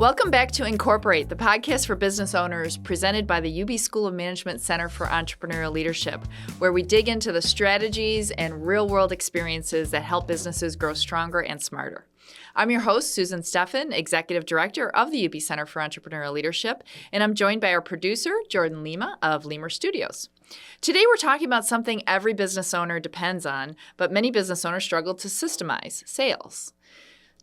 Welcome back to Incorporate, the podcast for business owners presented by the UB School of Management Center for Entrepreneurial Leadership, where we dig into the strategies and real-world experiences that help businesses grow stronger and smarter. I'm your host, Susan Steffen, Executive Director of the UB Center for Entrepreneurial Leadership, and I'm joined by our producer, Jordan Lima of Lemur Studios. Today, we're talking about something every business owner depends on, but many business owners struggle to systemize: sales.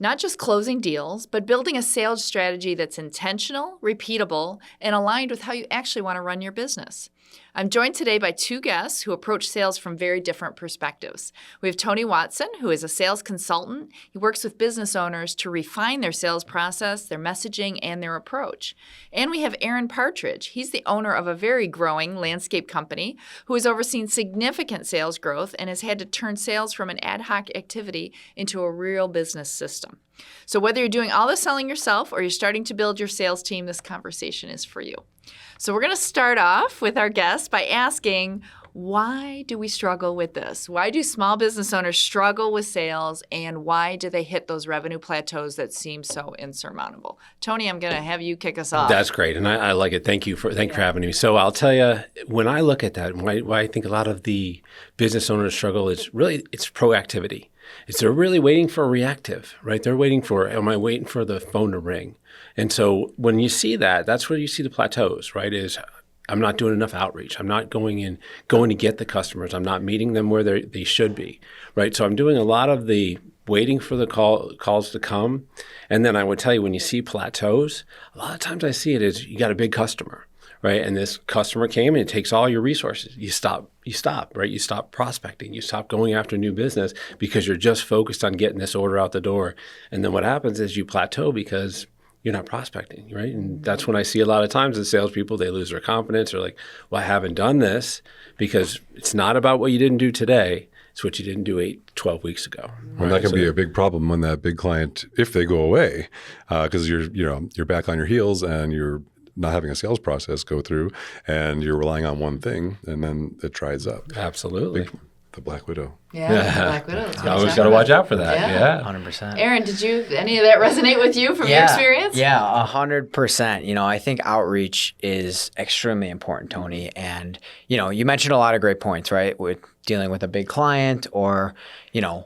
Not just closing deals, but building a sales strategy that's intentional, repeatable, and aligned with how you actually want to run your business. I'm joined today by two guests who approach sales from very different perspectives. We have Tony Watson, who is a sales consultant. He works with business owners to refine their sales process, their messaging, and their approach. And we have Aaron Partridge. He's the owner of a very growing landscape company who has overseen significant sales growth and has had to turn sales from an ad hoc activity into a real business system. So whether you're doing all the selling yourself or you're starting to build your sales team, this conversation is for you. So we're going to start off with our guest by asking, why do we struggle with this? Why do small business owners struggle with sales, and why do they hit those revenue plateaus that seem so insurmountable? Tony, I'm going to have you kick us off. That's great, and I like it. Thank you for having me. So I'll tell you, when I look at that, why I think a lot of the business owners struggle is really it's proactivity. They're really waiting for a reactive, right? They're waiting for, am I waiting for the phone to ring? And so when you see that, that's where you see the plateaus, right? Is I'm not doing enough outreach. I'm not going to get the customers. I'm not meeting them where they should be, right? So I'm doing a lot of the waiting for the calls to come. And then I would tell you, when you see plateaus, a lot of times I see it as you got a big customer, right? And this customer came and it takes all your resources. You stop, right? You stop prospecting. You stop going after new business because you're just focused on getting this order out the door. And then what happens is you plateau because you're not prospecting, right? And that's when I see a lot of times the salespeople, they lose their confidence. They're like, well, I haven't done this, because it's not about what you didn't do today. It's what you didn't do 12 weeks ago. And that can be a big problem when that big client, if they go away, because you're back on your heels and you're not having a sales process go through, and you're relying on one thing, and then it dries up. Absolutely. The Black Widow. Yeah, the Black Widow. You always got to watch out for that. Yeah. 100%. Aaron, did any of that resonate with you from your experience? Yeah, 100%. I think outreach is extremely important, Tony. And, you mentioned a lot of great points, right? With dealing with a big client or,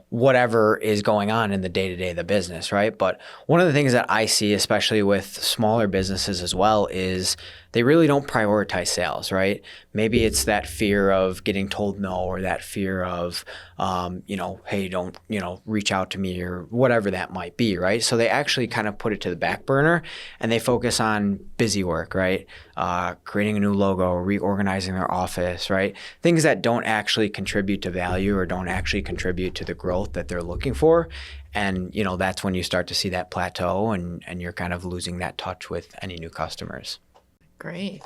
whatever is going on in the day-to-day of the business, right? But one of the things that I see, especially with smaller businesses as well, is they really don't prioritize sales, right? Maybe it's that fear of getting told no, or that fear of, hey, don't, reach out to me, or whatever that might be, right? So they actually kind of put it to the back burner and they focus on busy work, right? Creating a new logo, reorganizing their office, right? Things that don't actually contribute to value or don't actually contribute to the growth that they're looking for. And, that's when you start to see that plateau and you're kind of losing that touch with any new customers. Great.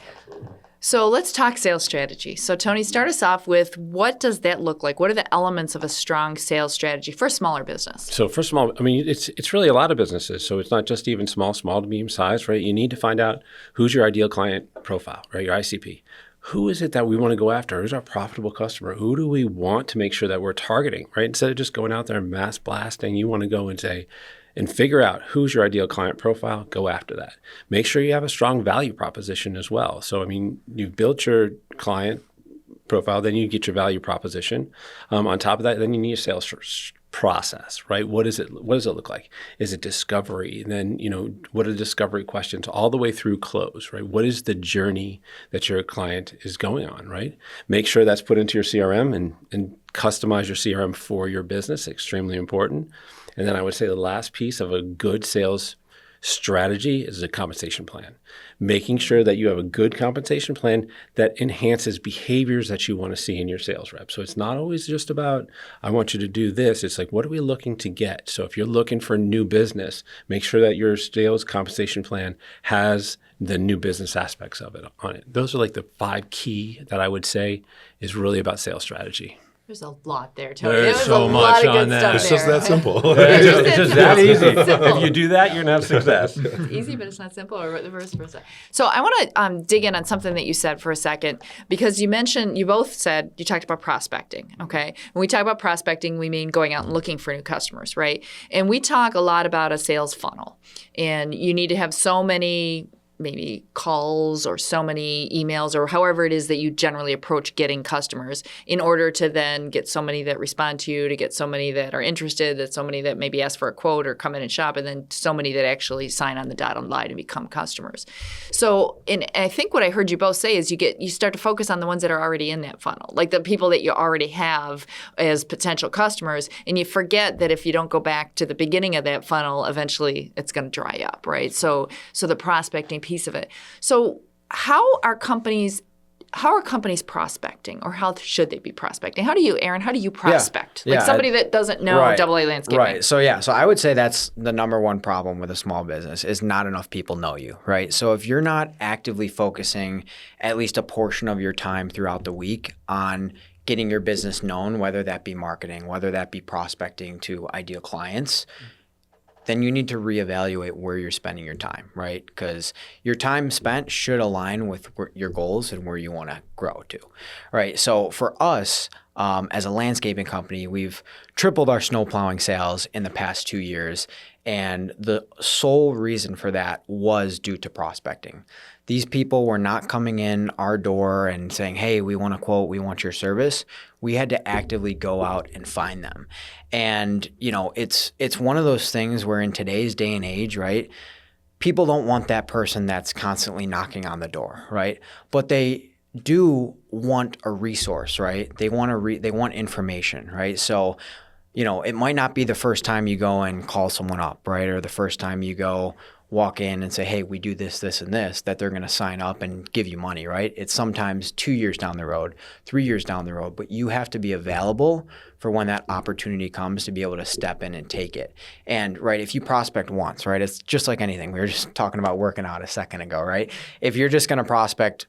So let's talk sales strategy. So Tony, start us off with, what does that look like? What are the elements of a strong sales strategy for a smaller business? So for small, it's really a lot of businesses. So it's not just even small to medium size, right? You need to find out who's your ideal client profile, right? Your ICP. Who is it that we want to go after? Who's our profitable customer? Who do we want to make sure that we're targeting, right? Instead of just going out there and mass blasting, you want to go and figure out who's your ideal client profile, go after that. Make sure you have a strong value proposition as well. So, you've built your client profile, then you get your value proposition. On top of that, then you need a sales process, right? What does it look like? Is it discovery? And then, what are the discovery questions all the way through close, right? What is the journey that your client is going on, right? Make sure that's put into your CRM and customize your CRM for your business, extremely important. And then I would say the last piece of a good sales strategy is a compensation plan. Making sure that you have a good compensation plan that enhances behaviors that you want to see in your sales rep. So it's not always just about, I want you to do this. It's like, what are we looking to get? So if you're looking for new business, make sure that your sales compensation plan has the new business aspects of it on it. Those are like the 5 key that I would say is really about sales strategy. There's a lot there, Tony. There's There was so a much lot of on good that. stuff It's there. just that simple. It's just that easy. Simple. If you do that, you're going to have success. It's easy, but it's not simple, or the reverse versa. So I want to dig in on something that you said for a second, because you both said, you talked about prospecting, okay? When we talk about prospecting, we mean going out and looking for new customers, right? And we talk a lot about a sales funnel, and you need to have so many maybe calls or so many emails or however it is that you generally approach getting customers in order to then get so many that respond to you, to get so many that are interested, that so many that maybe ask for a quote or come in and shop, and then so many that actually sign on the dotted line and become customers. So, and I think what I heard you both say is you start to focus on the ones that are already in that funnel, like the people that you already have as potential customers, and you forget that if you don't go back to the beginning of that funnel, eventually it's going to dry up, right? So the prospecting piece of it. So how are companies prospecting, or how should they be prospecting? Aaron, how do you prospect? Yeah, somebody that doesn't know AA landscaping. Right. So I would say that's the number one problem with a small business is not enough people know you, right? So if you're not actively focusing at least a portion of your time throughout the week on getting your business known, whether that be marketing, whether that be prospecting to ideal clients, then you need to reevaluate where you're spending your time, right? Because your time spent should align with your goals and where you want to grow to, right? So for us, as a landscaping company, we've tripled our snow plowing sales in the past 2 years. And the sole reason for that was due to prospecting. These people were not coming in our door and saying, hey, we want a quote, we want your service. We had to actively go out and find them. And, it's one of those things where in today's day and age, right, people don't want that person that's constantly knocking on the door, right? But they do want a resource, right? They want information, right? So, it might not be the first time you go and call someone up, right? Or the first time you go walk in and say, hey, we do this, this, and this, that they're going to sign up and give you money, right? It's sometimes 2 years down the road, 3 years down the road, but you have to be available for when that opportunity comes to be able to step in and take it. And, right, if you prospect once, right, it's just like anything. We were just talking about working out a second ago, right? If you're just going to prospect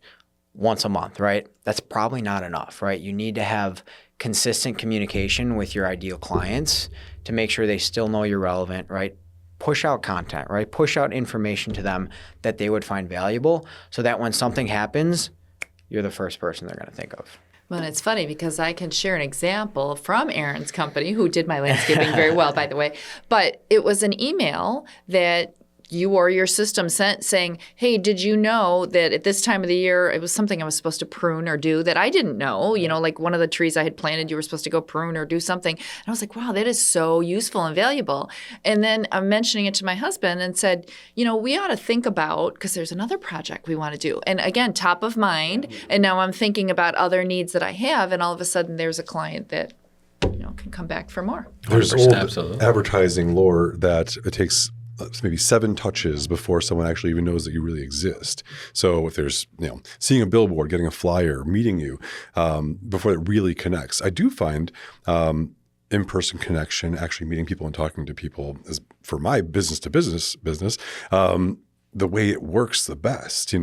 once a month, right, that's probably not enough, right? You need to have consistent communication with your ideal clients to make sure they still know you're relevant, right? Push out content, right? Push out information to them that they would find valuable so that when something happens, you're the first person they're going to think of. Well, it's funny because I can share an example from Aaron's company, who did my landscaping very well, by the way. But it was an email that you or your system sent saying, hey, did you know that at this time of the year, it was something I was supposed to prune or do that I didn't know, like one of the trees I had planted, you were supposed to go prune or do something. And I was like, wow, that is so useful and valuable. And then I'm mentioning it to my husband and said, we ought to think about, because there's another project we want to do. And again, top of mind. And now I'm thinking about other needs that I have. And all of a sudden there's a client that, can come back for more. There's old Absolutely. advertising lore that it takes maybe 7 touches before someone actually even knows that you really exist. So if there's, seeing a billboard, getting a flyer, meeting you, before it really connects. I do find in-person connection, actually meeting people and talking to people, is for my business to business, the way it works the best.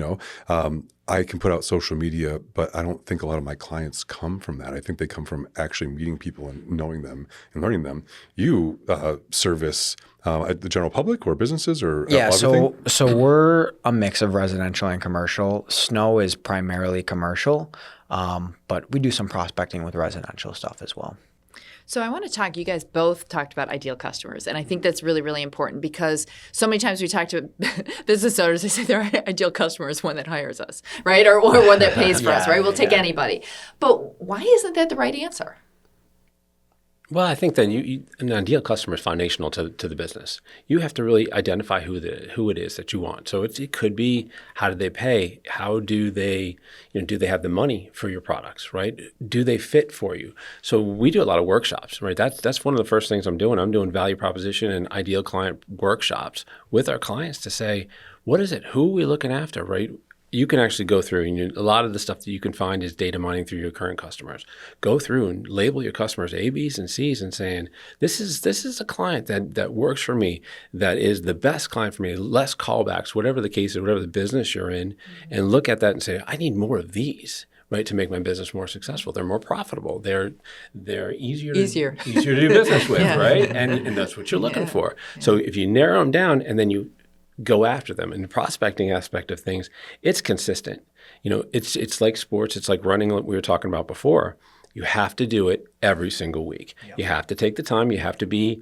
I can put out social media, but I don't think a lot of my clients come from that. I think they come from actually meeting people and knowing them and learning them. You service the general public or businesses or everything? So we're a mix of residential and commercial. Snow is primarily commercial, but we do some prospecting with residential stuff as well. So I want to talk, you guys both talked about ideal customers. And I think that's really, really important because so many times we talk to business owners, they say their ideal customer is one that hires us, right? Or one that pays for us, right? We'll take anybody. But why isn't that the right answer? Well, I think then an ideal customer is foundational to the business. You have to really identify who it is that you want. So it could be, how do they pay? How do they, do they have the money for your products, right? Do they fit for you? So we do a lot of workshops, right? That's one of the first things I'm doing. I'm doing value proposition and ideal client workshops with our clients to say, what is it? Who are we looking after, right? You can actually go through, and a lot of the stuff that you can find is data mining through your current customers. Go through and label your customers A, B's, and C's and saying, this is a client that works for me, that is the best client for me, less callbacks, whatever the case is, whatever the business you're in, and look at that and say, I need more of these. right, to make my business more successful. They're more profitable. They're easier to do business with, Yeah. right? And that's what you're looking for. So if you narrow them down and then you go after them, in the prospecting aspect of things, it's consistent. It's like sports. It's like running, like we were talking about before. You have to do it every single week. Yep. You have to take the time. You have to be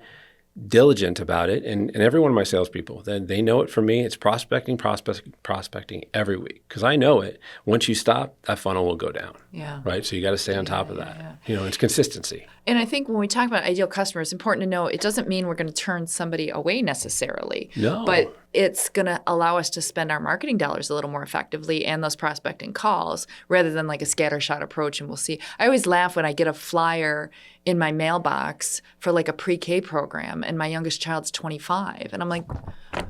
diligent about it. And every one of my salespeople, they know it from me. It's prospecting every week, because I know it. Once you stop, that funnel will go down. Yeah. Right. So you got to stay on top of that. Yeah. It's consistency. And I think when we talk about ideal customers, it's important to know it doesn't mean we're going to turn somebody away necessarily. No. But it's going to allow us to spend our marketing dollars a little more effectively and those prospecting calls rather than like a scattershot approach. And we'll see. I always laugh when I get a flyer in my mailbox for like a pre-K program and my youngest child's 25. And I'm like,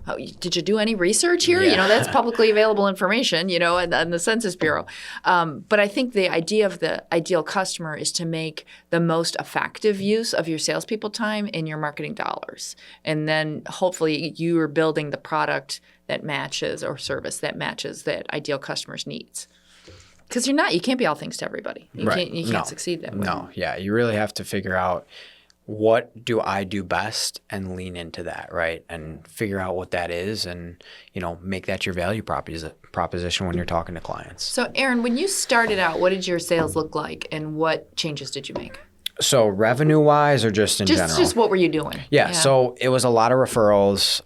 oh, did you do any research here? Yeah. That's publicly available information, and the Census Bureau. But I think the idea of the ideal customer is to make the most effective use of your salespeople time and your marketing dollars. And then hopefully you are building the product that matches or service that matches that ideal customer's needs. Because you can't be all things to everybody. You can't succeed that way. No, yeah. You really have to figure out, what do I do best, and lean into that, right? And figure out what that is and, make that your value proposition when you're talking to clients. So Aaron, when you started out, what did your sales look like and what changes did you make? So revenue-wise or just in general? Just what were you doing? Yeah, so it was a lot of referrals.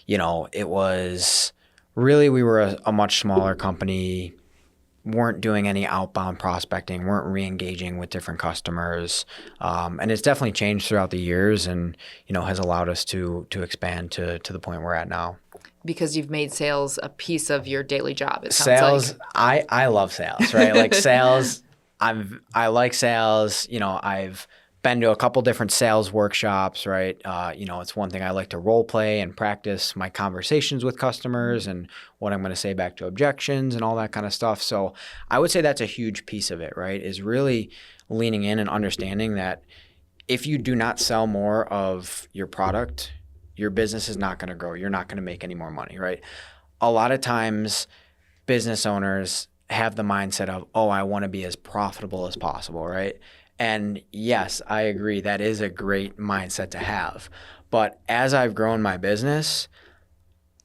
It was really, we were a much smaller company, weren't doing any outbound prospecting, weren't re-engaging with different customers. And it's definitely changed throughout the years and, has allowed us to expand to the point we're at now. Because you've made sales a piece of your daily job, it sounds sales, like. I love sales, right? Like sales, I like sales. I've been to a couple different sales workshops, right? It's one thing I like to role play and practice my conversations with customers and what I'm going to say back to objections and all that kind of stuff. So I would say that's a huge piece of it, right? Is really leaning in and understanding that if you do not sell more of your product, your business is not going to grow. You're not going to make any more money, right? A lot of times business owners have the mindset of, I want to be as profitable as possible, right? And yes, I agree. That is a great mindset to have. But as I've grown my business,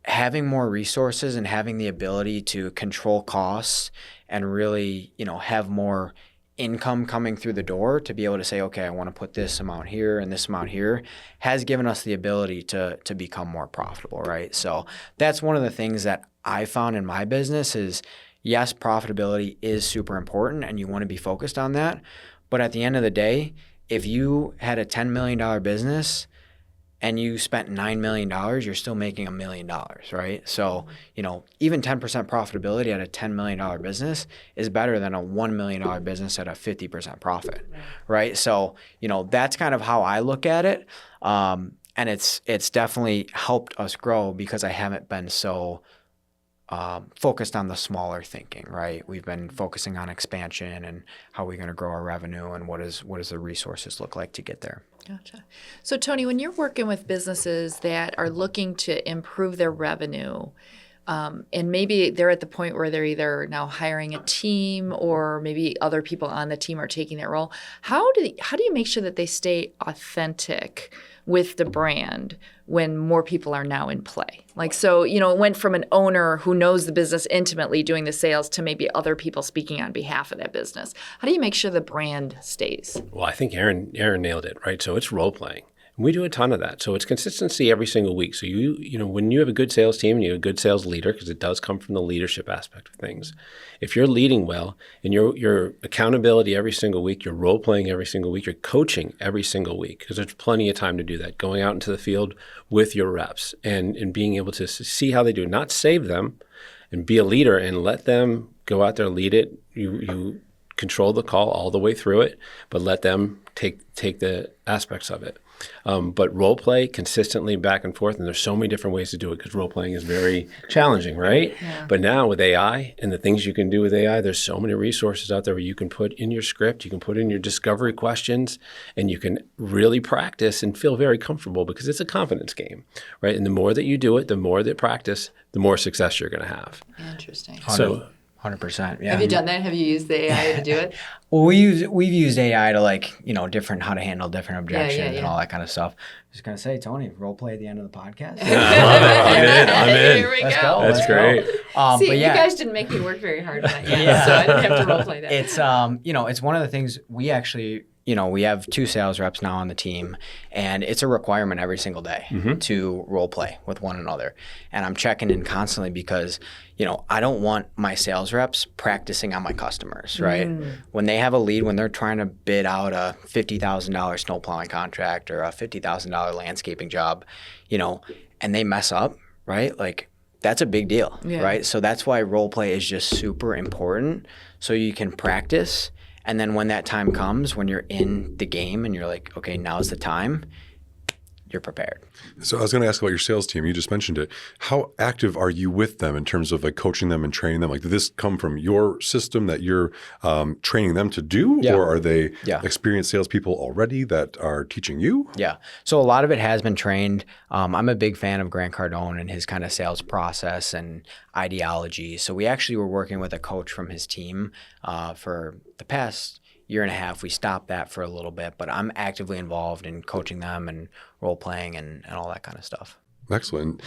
having more resources and having the ability to control costs and really, have more income coming through the door to be able to say, okay, I want to put this amount here and this amount here, has given us the ability to become more profitable, right? So that's one of the things that I found in my business is, yes, profitability is super important and you want to be focused on that. But at the end of the day, if you had a $10 million business and you spent $9 million, you're still making $1 million, right? So, even 10% profitability at a $10 million business is better than a $1 million business at a 50% profit, right? So, that's kind of how I look at it. And it's definitely helped us grow because I haven't been so focused on the smaller thinking, right? We've been focusing on expansion and how we're going to grow our revenue and what does the resources look like to get there. Gotcha. So Tony, when you're working with businesses that are looking to improve their revenue, and maybe they're at the point where they're either now hiring a team or maybe other people on the team are taking that role, how do you make sure that they stay authentic with the brand when more people are now in play? Like, so, it went from an owner who knows the business intimately doing the sales to maybe other people speaking on behalf of that business. How do you make sure the brand stays? Well, I think Aaron nailed it, right? So it's role playing. We do a ton of that. So it's consistency every single week. So when you have a good sales team and you have a good sales leader, because it does come from the leadership aspect of things, if you're leading well and your accountability every single week, you're role playing every single week, you're coaching every single week, because there's plenty of time to do that, going out into the field with your reps and being able to see how they do, not save them and be a leader and let them go out there, lead it. You control the call all the way through it, but let them take the aspects of it. But role play consistently back and forth, and there's so many different ways to do it because role playing is very challenging, right? Yeah. But now with AI and the things you can do with AI, there's so many resources out there where you can put in your script, you can put in your discovery questions, and you can really practice and feel very comfortable because it's a confidence game, right? And the more that you do it, the more that practice, the more success you're going to have. Interesting. So 100%. Yeah. Have you done that? Have you used the AI to do it? Well, we've used AI to how to handle different objections yeah. and all that kind of stuff. Just gonna say, Tony, role play at the end of the podcast. I love it. I'm in. Here we Let's go. go. That's Let's great. go. See, But yeah, you guys didn't make me work very hard on that yet, so I didn't have to role play that. it's it's one of the things we actually, we have 2 sales reps now on the team, and it's a requirement every single day to role play with one another. And I'm checking in constantly because, I don't want my sales reps practicing on my customers, right? When they have a lead, when they're trying to bid out a $50,000 snow plowing contract or a $50,000 landscaping job, and they mess up, right? Like, that's a big deal, right? So that's why role play is just super important, so you can practice. And then when that time comes, when you're in the game and you're like, okay, now's the time, you're prepared. So I was going to ask about your sales team. You just mentioned it. How active are you with them in terms of like coaching them and training them? Like, did this come from your system that you're training them to do? Yeah. Or are they Yeah. experienced salespeople already that are teaching you? Yeah. So a lot of it has been trained. I'm a big fan of Grant Cardone and his kind of sales process and ideology. So we actually were working with a coach from his team for the past year and a half. We stopped that for a little bit, but I'm actively involved in coaching them and role playing and all that kind of stuff. Excellent.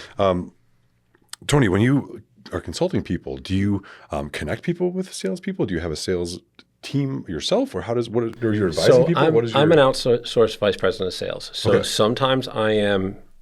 Tony, when you are consulting people, do you connect people with salespeople? Do you have a sales team yourself, or are you advising people? I'm an outsourced vice president of sales. So sometimes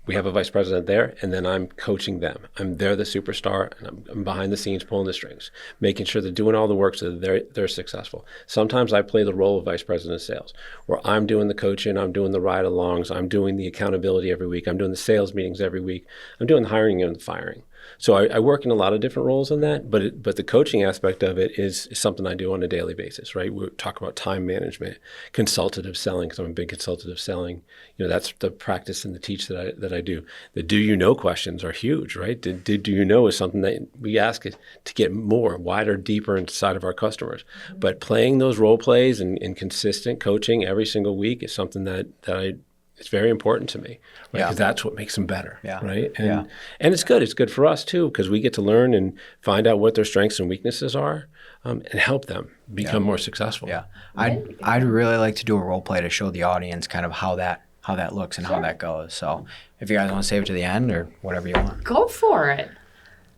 we have a vice president there, and then I'm coaching them. They're the superstar, and I'm behind the scenes pulling the strings, making sure they're doing all the work so that they're successful. Sometimes I play the role of vice president of sales, where I'm doing the coaching, I'm doing the ride-alongs, I'm doing the accountability every week, I'm doing the sales meetings every week, I'm doing the hiring and the firing. So I work in a lot of different roles in that, but the coaching aspect of it is something I do on a daily basis, right? We talk about time management, consultative selling, because I'm a big consultative selling. That's the practice and the teach that I do. The do you know questions are huge, right? Do you know is something that we ask to get more, wider, deeper inside of our customers. Mm-hmm. But playing those role plays and consistent coaching every single week is something that it's very important to me, right? Because that's what makes them better, right? And it's good. It's good for us too, because we get to learn and find out what their strengths and weaknesses are, and help them become more successful. Yeah, I'd really like to do a role play to show the audience kind of how that looks and how that goes. So if you guys want to save it to the end or whatever you want, go for it.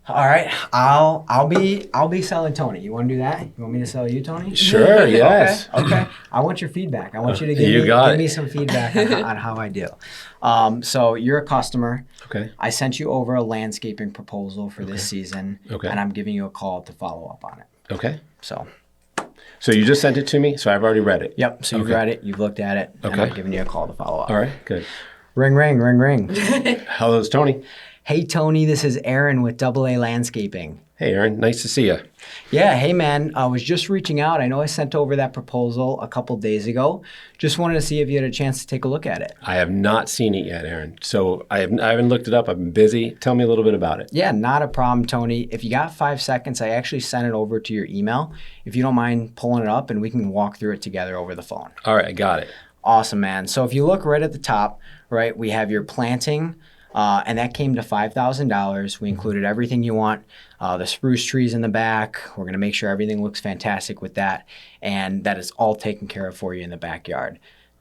All right, I'll be selling Tony. You want to do that? You want me to sell you, Tony? Sure. Yes. Okay. I want your feedback. I want you to give me some feedback on how I do. So you're a customer. Okay. I sent you over a landscaping proposal for this season. Okay. And I'm giving you a call to follow up on it. Okay. So you just sent it to me, so I've already read it. Yep. So you've read it. You've looked at it. Okay. And I'm giving you a call to follow up. All right. Good. Ring, ring, ring, ring. Hello, it's Tony. Hey, Tony, this is Aaron with AA Landscaping. Hey, Aaron. Nice to see you. Yeah. Hey, man. I was just reaching out. I know I sent over that proposal a couple days ago. Just wanted to see if you had a chance to take a look at it. I have not seen it yet, Aaron. So I haven't looked it up. I've been busy. Tell me a little bit about it. Yeah, not a problem, Tony. If you got 5 seconds, I actually sent it over to your email. If you don't mind pulling it up, and we can walk through it together over the phone. All right. I got it. Awesome, man. So if you look right at the top, right, we have your planting, and that came to $5,000. We included everything you want, the spruce trees in the back. We're going to make sure everything looks fantastic with that, and that is all taken care of for you in the backyard.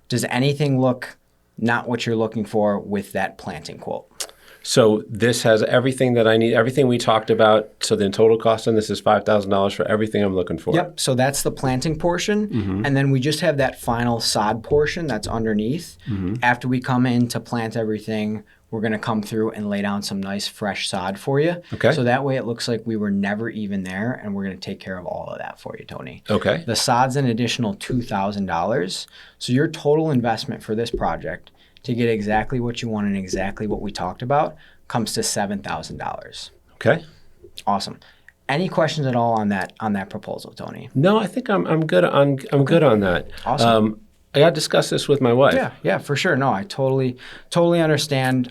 Does anything look not what you're looking for with that planting quote? So this has everything that I need, everything we talked about. So the total cost on this is $5,000 for everything I'm looking for. Yep. So that's the planting portion. Mm-hmm. And then we just have that final sod portion that's underneath. Mm-hmm. After we come in to plant everything, we're going to come through and lay down some nice fresh sod for you. Okay. So that way it looks like we were never even there, and we're going to take care of all of that for you, Tony. Okay. The sod's an additional $2,000. So your total investment for this project to get exactly what you want and exactly what we talked about comes to $7,000. Okay. Awesome. Any questions at all on that proposal, Tony? No, I think I'm good on good on that. Awesome. I got to discuss this with my wife. Yeah, for sure. No, I totally understand.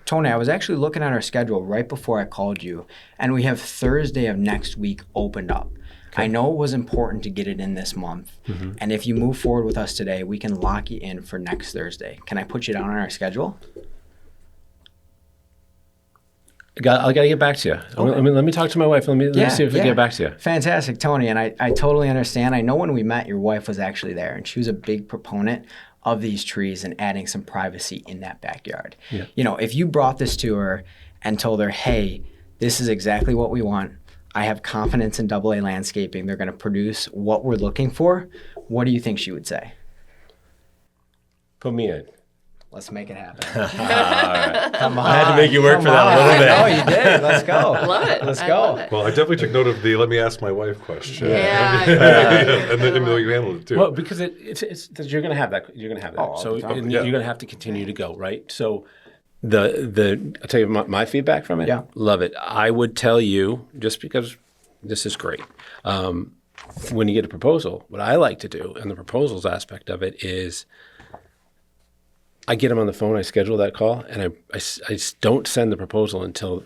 Tony, I was actually looking at our schedule right before I called you, and we have Thursday of next week opened up. Okay. I know it was important to get it in this month, and if you move forward with us today, we can lock you in for next Thursday. Can I put you down on our schedule? I got to get back to you. Okay. Let me talk to my wife. Let me see if we can get back to you. Fantastic, Tony. And I totally understand. I know when we met, your wife was actually there, and she was a big proponent of these trees and adding some privacy in that backyard. Yeah. You know, if you brought this to her and told her, hey, this is exactly what we want. I have confidence in AA Landscaping. They're going to produce what we're looking for. What do you think she would say? Put me in. Let's make it happen. All right. Come on. I had to make you work for that a little bit. Oh, you did. Let's go. I love it. Let's I go. love it. Well, I definitely took note of the "let me ask my wife" question. Yeah. And then you handled it too. Well, because it's you're going to have that. You're going to have that. Oh, so totally. you're going to have to continue to go, right? So I'll tell you my feedback from it. Yeah. Love it. I would tell you, just because this is great, when you get a proposal, what I like to do, and the proposals aspect of it is, I get them on the phone, I schedule that call, and I don't send the proposal until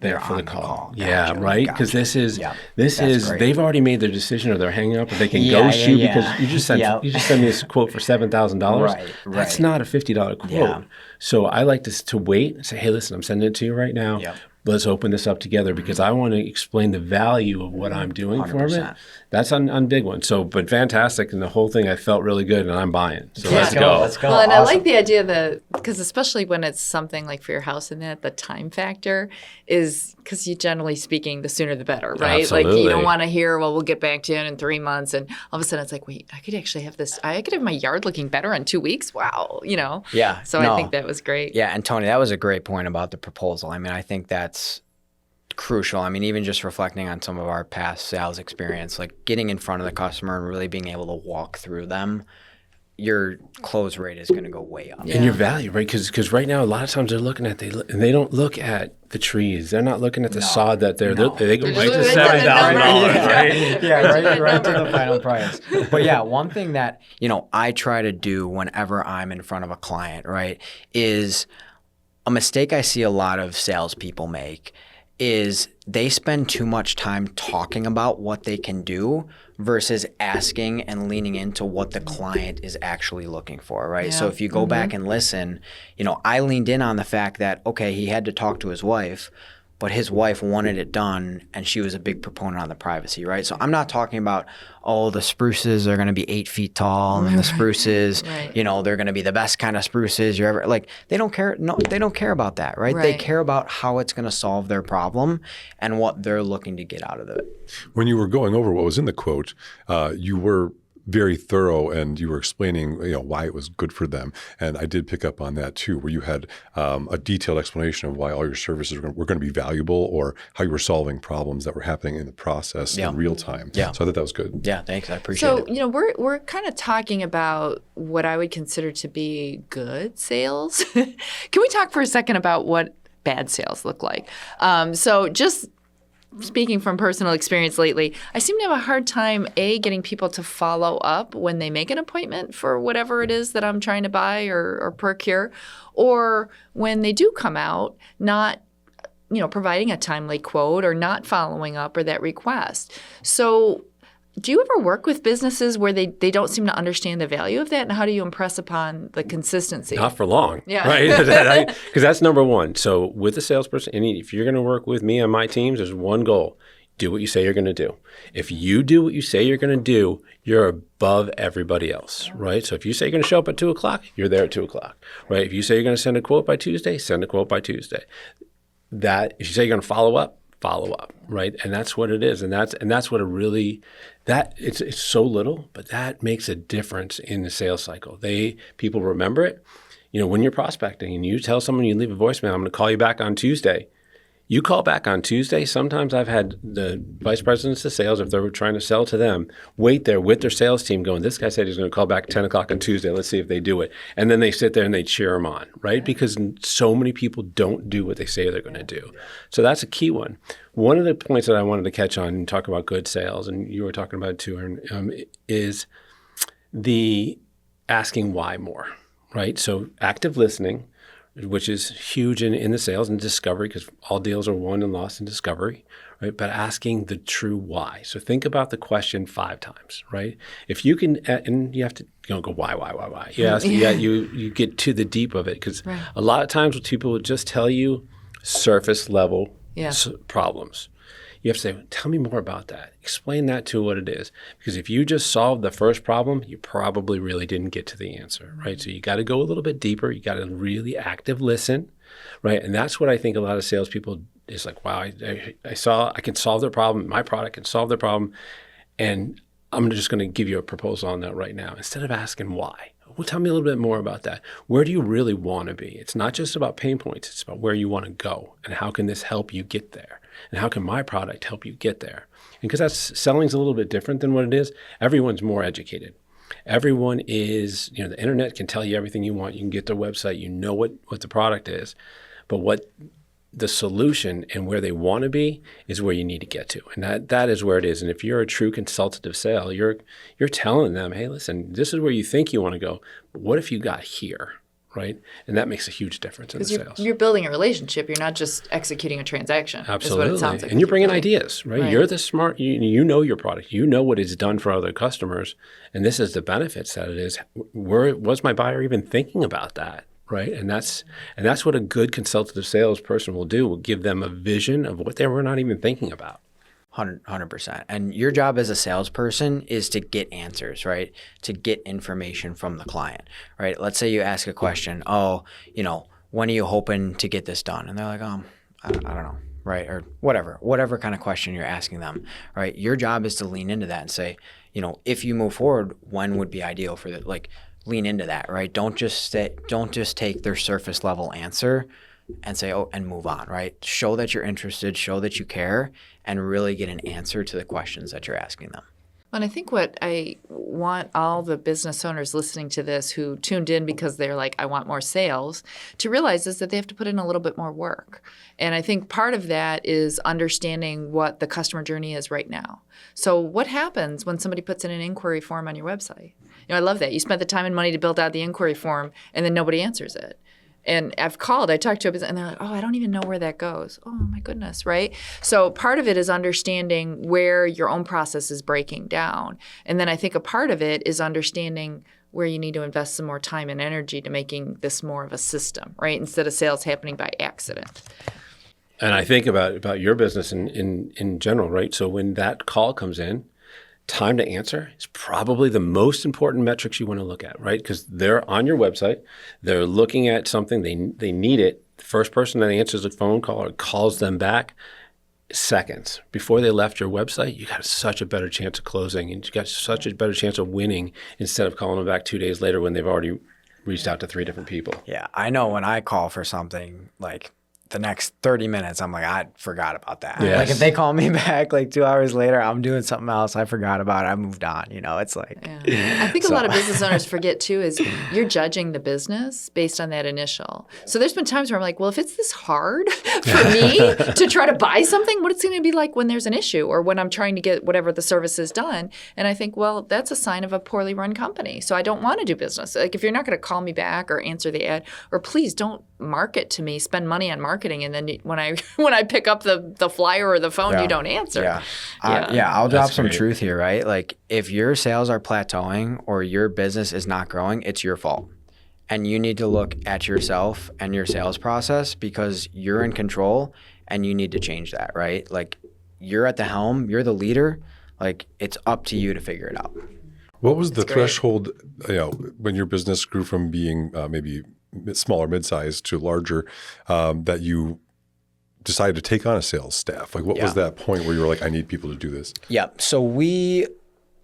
they're for on the the call. call. Yeah, Gotcha, right? Because gotcha. this Yeah, is that's great. they've already made their decision, or they're hanging up, or they can Yeah, ghost you yeah, because you just send me this quote for $7,000. Right, That's right. not a $50 quote. Yeah. So I like to wait and say, hey, listen, I'm sending it to you right now. Yep. Let's open this up together because I want to explain the value of what I'm doing for it. 100%. That's on big one. So, but fantastic, and the whole thing I felt really good, and I'm buying. So Yeah. let's go. Let's go. Well, and Awesome. I like the idea that, because especially when it's something like for your house, and that the time factor is, because you generally speaking, the sooner the better, right? Like you Absolutely. don't want to hear, well, we'll get back to you in 3 months, and all of a sudden it's like, wait, I could actually have this. I could have my yard looking better in 2 weeks. Wow, Yeah. So no. I think that was great. Yeah, and Tony, that was a great point about the proposal. I mean, I think that's crucial. I mean, even just reflecting on some of our past sales experience, like getting in front of the customer and really being able to walk through them, your close rate is going to go way up. And your value, right? Because right now, a lot of times they're looking at and they don't look at the trees. They're not looking at the sod that they go They're right just to looking at the $7,000, number. right? Yeah, right to the final price. But yeah, one thing that, I try to do whenever I'm in front of a client, right, is a mistake I see a lot of salespeople make is they spend too much time talking about what they can do versus asking and leaning into what the client is actually looking for, right? So Yeah. if you go back and listen, I leaned in on the fact that, okay, he had to talk to his wife, but his wife wanted it done, and she was a big proponent on the privacy, right? So I'm not talking about, the spruces are going to be 8 feet tall, and the spruces, Right. they're going to be the best kind of spruces you ever, like, they don't care. No, they don't care about that, right? They Right. care about how it's going to solve their problem and what they're looking to get out of it. When you were going over what was in the quote, you were very thorough, and you were explaining why it was good for them. And I did pick up on that too, where you had a detailed explanation of why all your services were going to be valuable, or how you were solving problems that were happening in the process Yeah. in real time. Yeah. So I thought that was good. Yeah, thanks. I appreciate So, it. we're kind of talking about what I would consider to be good sales. Can we talk for a second about what bad sales look like? So just speaking from personal experience lately, I seem to have a hard time, getting people to follow up when they make an appointment for whatever it is that I'm trying to buy or procure, or when they do come out, not providing a timely quote or not following up or that request. So do you ever work with businesses where they don't seem to understand the value of that, and how do you impress upon the consistency? Not for long, Yeah. right? Because that's number one. So with a salesperson, if you're going to work with me on my teams, there's one goal. Do what you say you're going to do. If you do what you say you're going to do, you're above everybody else, right? So if you say you're going to show up at 2 o'clock, you're there at 2 o'clock, right? If you say you're going to send a quote by Tuesday, send a quote by Tuesday. If you say you're going to follow up, right? And that's what it is. And that's what it's so little, but that makes a difference in the sales cycle. People remember it. When you're prospecting and you tell someone, you leave a voicemail, I'm going to call you back on Tuesday. You call back on Tuesday. Sometimes I've had the vice presidents of sales, if they were trying to sell to them, wait there with their sales team going, this guy said he's going to call back at 10 o'clock on Tuesday. Let's see if they do it. And then they sit there and they cheer them on, right? Because so many people don't do what they say they're going to do. So that's a key one. One of the points that I wanted to catch on and talk about good sales, and you were talking about it too, Aaron, is the asking why more, right? So active listening, which is huge in the sales and discovery, because all deals are won and lost in discovery, right? But asking the true why. So think about the question 5 times, right? If you can, and you have to go why? You ask, you get to the deep of it, because a lot of times people will just tell you, surface level Yeah. problems. You have to say, tell me more about that. Explain that to what it is. Because if you just solved the first problem, you probably really didn't get to the answer, right? So you got to go a little bit deeper. You got to really active listen, right? And that's what I think a lot of salespeople is like, wow, I can solve their problem. My product can solve their problem. And I'm just going to give you a proposal on that right now. Instead of asking why. Well, tell me a little bit more about that. Where do you really want to be? It's not just about pain points. It's about where you want to go and how can this help you get there? And how can my product help you get there? And because selling's a little bit different than what it is, everyone's more educated. Everyone is, the internet can tell you everything you want. You can get their website. You know what the product is. But what the solution and where they want to be is where you need to get to. And that is where it is. And if you're a true consultative sale, you're telling them, hey, listen, this is where you think you want to go. But what if you got here, right? And that makes a huge difference in the sales. You're building a relationship. You're not just executing a transaction. Absolutely. Is what it sounds like. And you're bringing ideas, right? You're the smart, you know your product. You know what it's done for other customers. And this is the benefits that it is. Was my buyer even thinking about that? Right. And that's what a good consultative salesperson will do, will give them a vision of what they were not even thinking about. 100%. And your job as a salesperson is to get answers, right? To get information from the client, right? Let's say you ask a question, when are you hoping to get this done? And they're like, I don't know, right? Or whatever kind of question you're asking them, right? Your job is to lean into that and say, if you move forward, when would be ideal for that? Like, lean into that, right? Don't just take their surface level answer and say, and move on, right? Show that you're interested, show that you care, and really get an answer to the questions that you're asking them. And I think what I want all the business owners listening to this who tuned in because they're like, I want more sales, to realize is that they have to put in a little bit more work. And I think part of that is understanding what the customer journey is right now. So what happens when somebody puts in an inquiry form on your website? I love that. You spent the time and money to build out the inquiry form, and then nobody answers it. And I talked to a business, and they're like, I don't even know where that goes. Oh, my goodness, right? So part of it is understanding where your own process is breaking down. And then I think a part of it is understanding where you need to invest some more time and energy to making this more of a system, right? Instead of sales happening by accident. And I think about your business in general, right? So when that call comes in, time to answer is probably the most important metrics you want to look at, right? Because they're on your website, they're looking at something, they need it. The first person that answers a phone call or calls them back, seconds before they left your website, you got such a better chance of closing, and you got such a better chance of winning instead of calling them back 2 days later when they've already reached out to 3 different people. Yeah, I know when I call for something, like the next 30 minutes, I'm like, I forgot about that. Yes. Like if they call me back like 2 hours later, I'm doing something else. I forgot about it. I moved on. It's like. Yeah. I think a lot of business owners forget too is you're judging the business based on that initial. So there's been times where I'm like, well, if it's this hard for me to try to buy something, what it's going to be like when there's an issue or when I'm trying to get whatever the service is done. And I think, well, that's a sign of a poorly run company. So I don't want to do business. Like if you're not going to call me back or answer the ad, or please don't market to me, spend money on marketing, and then when I pick up the flyer or the phone, you don't answer. Yeah, I'll drop some truth here, right? Like if your sales are plateauing or your business is not growing, it's your fault. And you need to look at yourself and your sales process because you're in control and you need to change that, right? Like you're at the helm, you're the leader, like it's up to you to figure it out. What was the threshold, when your business grew from being maybe smaller, mid-sized to larger, that you decided to take on a sales staff? Like what was that point where you were like, I need people to do this? Yeah. So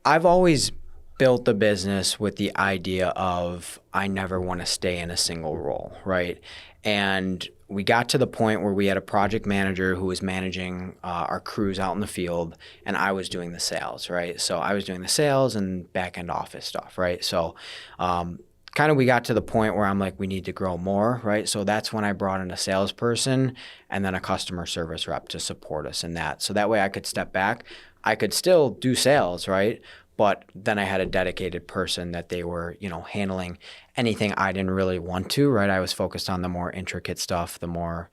I've always built the business with the idea of I never want to stay in a single role, right? And we got to the point where we had a project manager who was managing our crews out in the field, and I was doing the sales, right? So I was doing the sales and back-end office stuff, right? So kind of we got to the point where I'm like, we need to grow more, right? So that's when I brought in a salesperson and then a customer service rep to support us in that. So that way I could step back. I could still do sales, right? But then I had a dedicated person that they were, handling anything I didn't really want to, right? I was focused on the more intricate stuff, the more,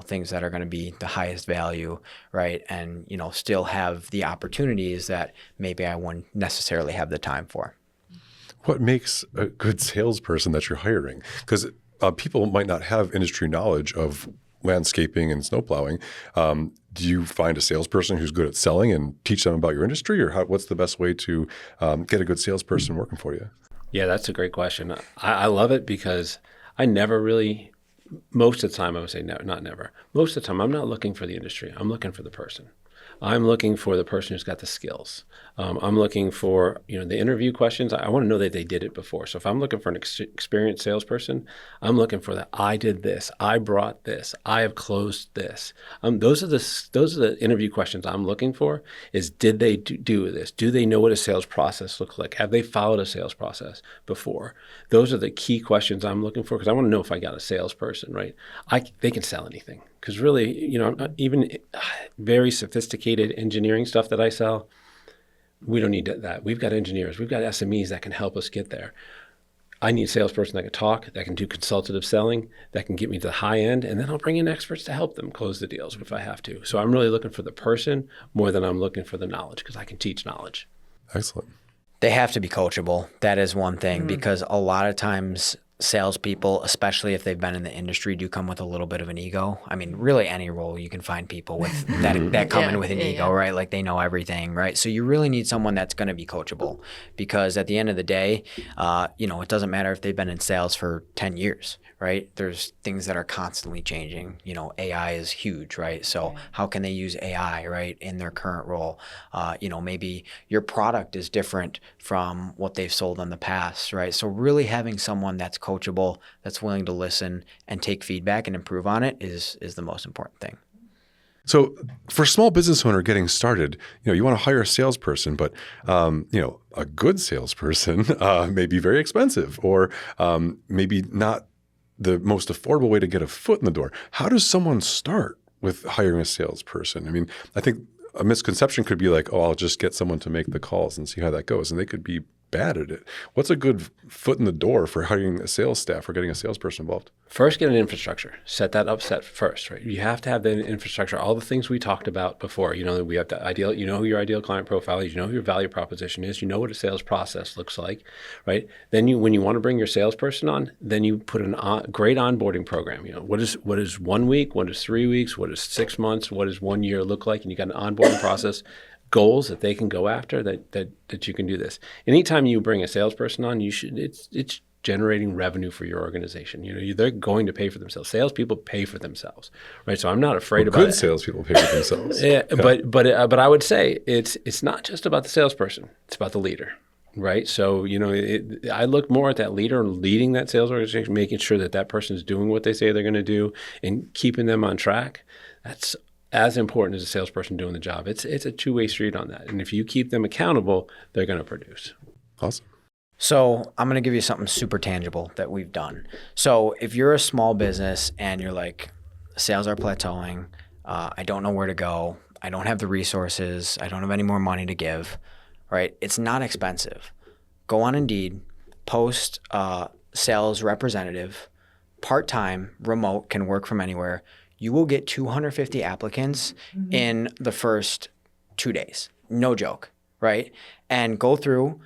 things that are going to be the highest value, right? And, still have the opportunities that maybe I wouldn't necessarily have the time for. What makes a good salesperson that you're hiring? Because people might not have industry knowledge of landscaping and snow plowing. Do you find a salesperson who's good at selling and teach them about your industry, or what's the best way to get a good salesperson working for you? Yeah, that's a great question. I love it because I never really, most of the time I would say no, not never. Most of the time I'm not looking for the industry. I'm looking for the person. I'm looking for the person who's got the skills. I'm looking for, the interview questions. I want to know that they did it before. So if I'm looking for an experienced salesperson, I'm looking for that. I did this. I brought this. I have closed this. Those are the interview questions I'm looking for. Is did they do this? Do they know what a sales process looks like? Have they followed a sales process before? Those are the key questions I'm looking for because I want to know if I got a salesperson, right? They can sell anything. Because really, even very sophisticated engineering stuff that I sell, we don't need that. We've got engineers. We've got SMEs that can help us get there. I need a salesperson that can talk, that can do consultative selling, that can get me to the high end, and then I'll bring in experts to help them close the deals if I have to. So I'm really looking for the person more than I'm looking for the knowledge because I can teach knowledge. Excellent. They have to be coachable. That is one thing because a lot of times salespeople, especially if they've been in the industry, do come with a little bit of an ego. I mean, really any role you can find people with that come in with an ego, right? Like they know everything, right? So you really need someone that's going to be coachable because at the end of the day, it doesn't matter if they've been in sales for 10 years, right? There's things that are constantly changing. AI is huge, right? So how can they use AI, right, in their current role? Maybe your product is different from what they've sold in the past, right? So really having someone that's coachable, that's willing to listen and take feedback and improve on it is the most important thing. So for a small business owner getting started, you want to hire a salesperson, but a good salesperson may be very expensive or maybe not the most affordable way to get a foot in the door. How does someone start with hiring a salesperson? I mean, I think a misconception could be like, oh, I'll just get someone to make the calls and see how that goes. And they could be bad at it. What's a good foot in the door for hiring a sales staff or getting a salesperson involved? First, get an infrastructure. Set that up first, right? You have to have the infrastructure, all the things we talked about before. We have the ideal, who your ideal client profile is, who your value proposition is, what a sales process looks like, right? Then when you want to bring your salesperson on, then you put a great onboarding program. What is 1 week? What is 3 weeks? What is 6 months? What does 1 year look like? And you got an onboarding process. Goals that they can go after that you can do this. Anytime you bring a salesperson on, it's generating revenue for your organization. They're going to pay for themselves. Salespeople pay for themselves, right? So I'm not afraid about it. Good salespeople pay for themselves. Yeah. But I would say it's not just about the salesperson. It's about the leader, right? So I look more at that leader leading that sales organization, making sure that person is doing what they say they're going to do, and keeping them on track. That's as important as a salesperson doing the job. It's a two-way street on that. And if you keep them accountable, they're going to produce. Awesome. So I'm going to give you something super tangible that we've done. So if you're a small business and you're like, sales are plateauing, I don't know where to go, I don't have the resources, I don't have any more money to give, right? It's not expensive. Go on Indeed, post sales representative, part-time, remote, can work from anywhere. You will get 250 applicants in the first 2 days. No joke, right? And go through,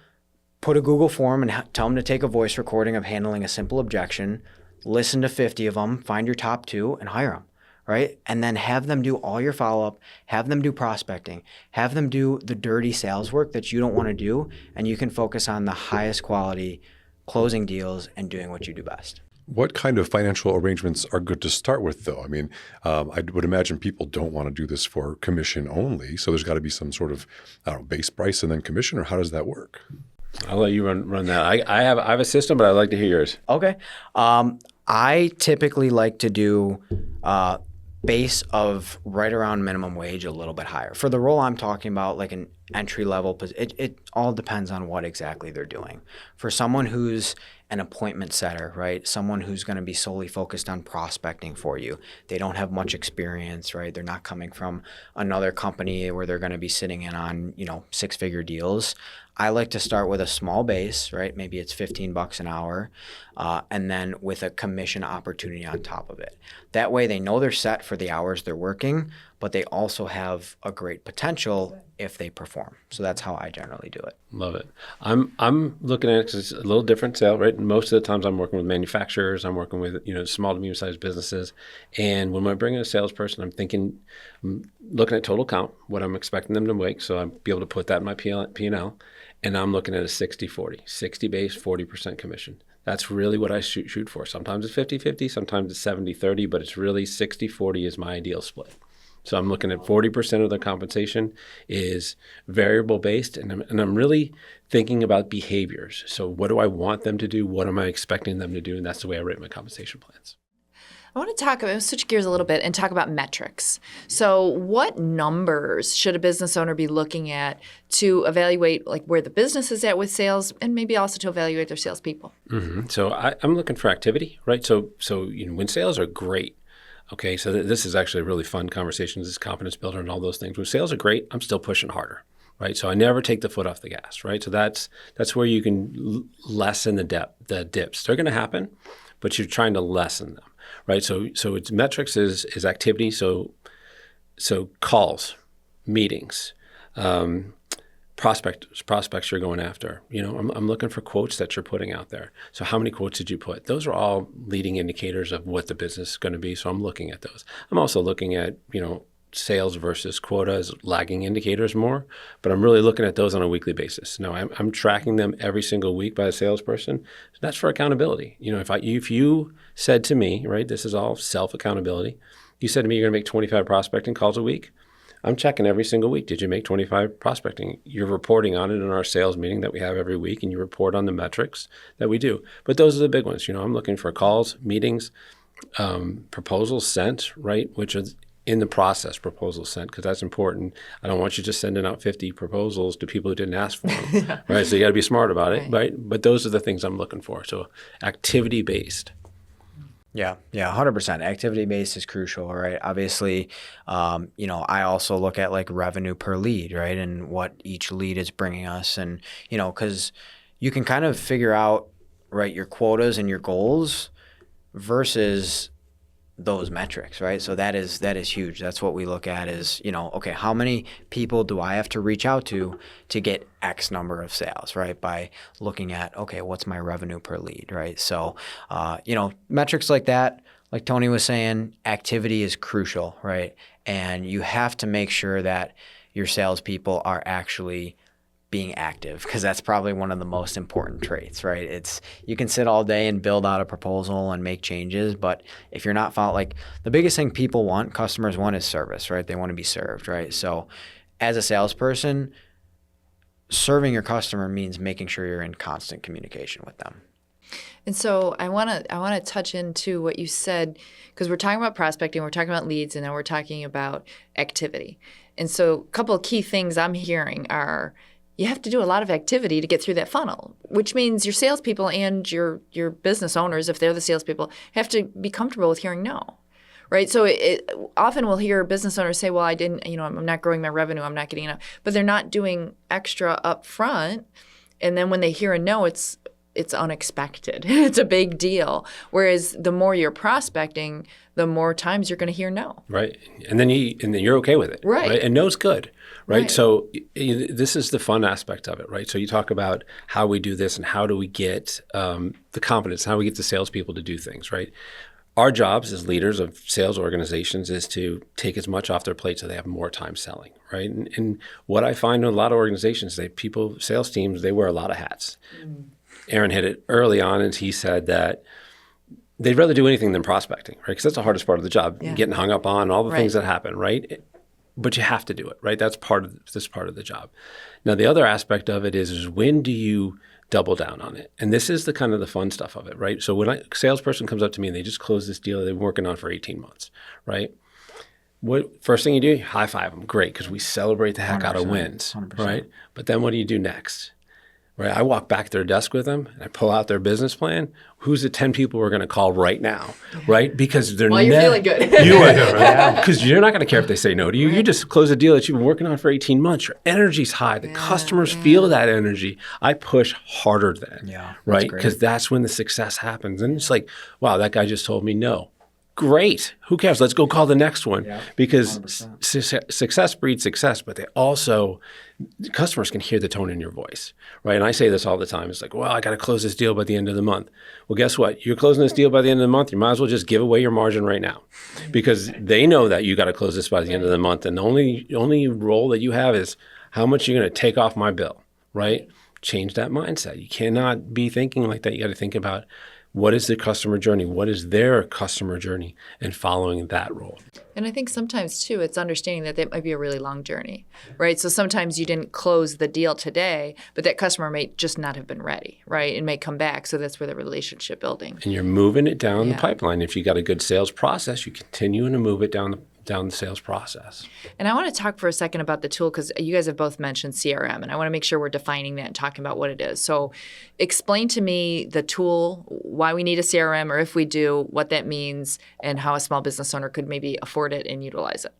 put a Google form and tell them to take a voice recording of handling a simple objection, listen to 50 of them, find your top 2 and hire them, right? And then have them do all your follow-up, have them do prospecting, have them do the dirty sales work that you don't want to do, and you can focus on the highest quality closing deals and doing what you do best. What kind of financial arrangements are good to start with, though? I mean, I would imagine people don't want to do this for commission only. So there's got to be some sort of, base price and then commission, or how does that work? I'll let you run that. I have a system, but I'd like to hear yours. Okay. I typically like to do base of right around minimum wage, a little bit higher. For the role I'm talking about, like an entry level, it all depends on what exactly they're doing. For someone who's an appointment setter, right? Someone who's going to be solely focused on prospecting for you. They don't have much experience, right? They're not coming from another company where they're going to be sitting in on, 6-figure deals. I like to start with a small base, right? Maybe it's $15 an hour, and then with a commission opportunity on top of it. That way they know they're set for the hours they're working, but they also have a great potential if they perform. So that's how I generally do it. Love it. I'm looking at it because it's a little different sale, right? Most of the times I'm working with manufacturers, I'm working with small to medium-sized businesses, and when I bring in a salesperson, I'm looking at total count, what I'm expecting them to make, so I'll be able to put that in my P&L, and I'm looking at a 60-40, 60 base, 40% commission. That's really what I shoot for. Sometimes it's 50-50, sometimes it's 70-30, but it's really 60-40 is my ideal split. So I'm looking at 40% of their compensation is variable based, and I'm really thinking about behaviors. So what do I want them to do? What am I expecting them to do? And that's the way I write my compensation plans. I want to switch gears a little bit and talk about metrics. So what numbers should a business owner be looking at to evaluate like where the business is at with sales, and maybe also to evaluate their salespeople? Mm-hmm. So I'm looking for activity, right? So when sales are great, okay, so this is actually a really fun conversation, this confidence builder and all those things. When sales are great, I'm still pushing harder, right? So I never take the foot off the gas, right? So that's where you can lessen the dips. They're going to happen, but you're trying to lessen them, right? So its metrics is activity. So calls, meetings, prospects you're going after. I'm looking for quotes that you're putting out there. So how many quotes did you put? Those are all leading indicators of what the business is going to be. So I'm looking at those. I'm also looking at, sales versus quota as lagging indicators more, but I'm really looking at those on a weekly basis. Now I'm tracking them every single week by a salesperson. That's for accountability. If you said to me, right, this is all self-accountability. You said to me, you're going to make 25 prospecting calls a week. I'm checking every single week. Did you make 25 prospecting? You're reporting on it in our sales meeting that we have every week, and you report on the metrics that we do. But those are the big ones. I'm looking for calls, meetings, proposals sent, right, which is in the process proposals sent, because that's important. I don't want you just sending out 50 proposals to people who didn't ask for them, right? So you got to be smart about it, right? But those are the things I'm looking for. So activity-based. Yeah, 100%. Activity-based is crucial, right? Obviously, I also look at like revenue per lead, right? And what each lead is bringing us. And, because you can kind of figure out, right, your quotas and your goals versus those metrics, right? So that is huge. That's what we look at is, okay, how many people do I have to reach out to get X number of sales, right? By looking at, okay, what's my revenue per lead, right? So, metrics like that, like Tony was saying, activity is crucial, right? And you have to make sure that your salespeople are actually being active, because that's probably one of the most important traits, right? You can sit all day and build out a proposal and make changes, but if you're not like the biggest thing customers want is service, right? They want to be served, right? So as a salesperson, serving your customer means making sure you're in constant communication with them. And so I want to touch into what you said, because we're talking about prospecting, we're talking about leads, and now we're talking about activity. And so a couple of key things I'm hearing are you have to do a lot of activity to get through that funnel, which means your salespeople and your business owners, if they're the salespeople, have to be comfortable with hearing no, right? So often we'll hear business owners say, well, I didn't, I'm not growing my revenue, I'm not getting enough, but they're not doing extra up front. And then when they hear a no, it's unexpected. It's a big deal. Whereas the more you're prospecting, the more times you're going to hear no. Right. And then you're okay with it. Right. And no's good. Right. So this is the fun aspect of it. Right. So you talk about how we do this and how do we get the confidence, how we get the salespeople to do things. Right. Our jobs as leaders of sales organizations is to take as much off their plate so they have more time selling. Right. And what I find in a lot of organizations, sales teams, they wear a lot of hats. Mm. Aaron hit it early on, and he said that they'd rather do anything than prospecting, right? Because that's the hardest part of the job, getting hung up on all the things that happen, right? But you have to do it, right? That's part of the job. Now, the other aspect of it is when do you double down on it? And this is the kind of the fun stuff of it, right? So when a salesperson comes up to me and they just closed this deal they've been working on for 18 months, right? What first thing you do? High five them, great, because we celebrate the heck out of wins, 100%. Right? But then what do you do next? Right, I walk back to their desk with them, and I pull out their business plan. Who's the 10 people we're going to call right now, right? Because they're you're feeling good. You are, right? Because you're not going to care if they say no to you. Right. You just close a deal that you've been working on for 18 months. Your energy's high. The customers feel that energy. I push harder then, right? Because that's when the success happens. And it's like, wow, that guy just told me no. Great. Who cares? Let's go call the next one. Yeah, because 100%. success breeds success, but customers can hear the tone in your voice, right? And I say this all the time. It's like, well, I got to close this deal by the end of the month. Well, guess what? You're closing this deal by the end of the month. You might as well just give away your margin right now, because they know that you got to close this by the end of the month. And the only role that you have is how much you're going to take off my bill, right? Change that mindset. You cannot be thinking like that. You got to think about, what is the customer journey? What is their customer journey? And following that role. And I think sometimes, too, it's understanding that might be a really long journey, right? So sometimes you didn't close the deal today, but that customer may just not have been ready, right? And may come back. So that's where the relationship building. And you're moving it down the pipeline. If you got a good sales process, you continue to move it down the sales process. And I want to talk for a second about the tool, because you guys have both mentioned CRM, and I want to make sure we're defining that and talking about what it is. So explain to me the tool, why we need a CRM, or if we do, what that means, and how a small business owner could maybe afford it and utilize it.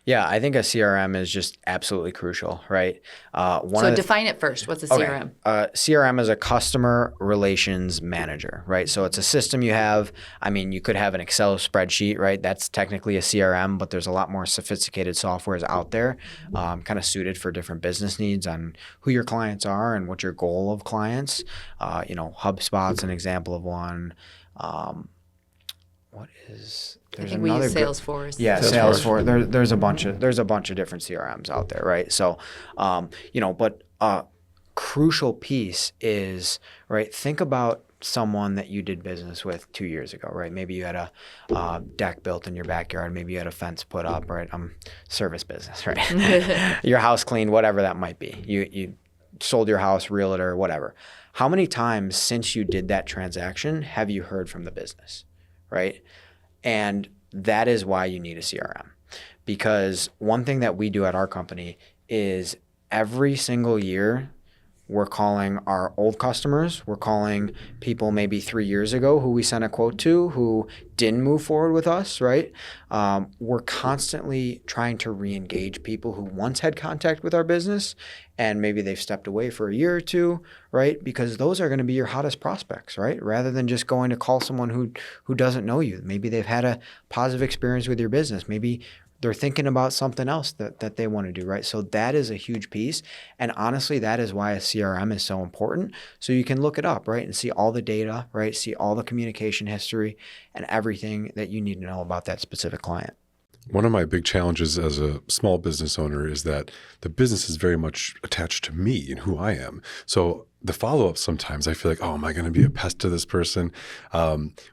Yeah, I think a CRM is just absolutely crucial, right? So define it first. What's a CRM? CRM is a customer relations manager, right? So it's a system you have. I mean, you could have an Excel spreadsheet, right? That's technically a CRM, but there's a lot more sophisticated softwares out there, kind of suited for different business needs on who your clients are and what your goal of clients. HubSpot's an example of one. I think we use Salesforce. Salesforce. There's a bunch of different CRMs out there, right? So, but a crucial piece is, right, think about someone that you did business with 2 years ago, right? Maybe you had a deck built in your backyard. Maybe you had a fence put up, right? Service business, right? Your house cleaned, whatever that might be. You sold your house, realtor, whatever. How many times since you did that transaction have you heard from the business, right? And that is why you need a CRM. Because one thing that we do at our company is every single year we're calling our old customers. We're calling people maybe 3 years ago who we sent a quote to who didn't move forward with us, right? We're constantly trying to re-engage people who once had contact with our business and maybe they've stepped away for a year or two, right? Because those are going to be your hottest prospects, right? Rather than just going to call someone who doesn't know you. Maybe they've had a positive experience with your business. Maybe they're thinking about something else that they want to do, right? So that is a huge piece. And honestly, that is why a CRM is so important. So you can look it up, right? And see all the data, right? See all the communication history and everything that you need to know about that specific client. One of my big challenges as a small business owner is that the business is very much attached to me and who I am. So the follow-up sometimes I feel like, oh, am I going to be a pest to this person?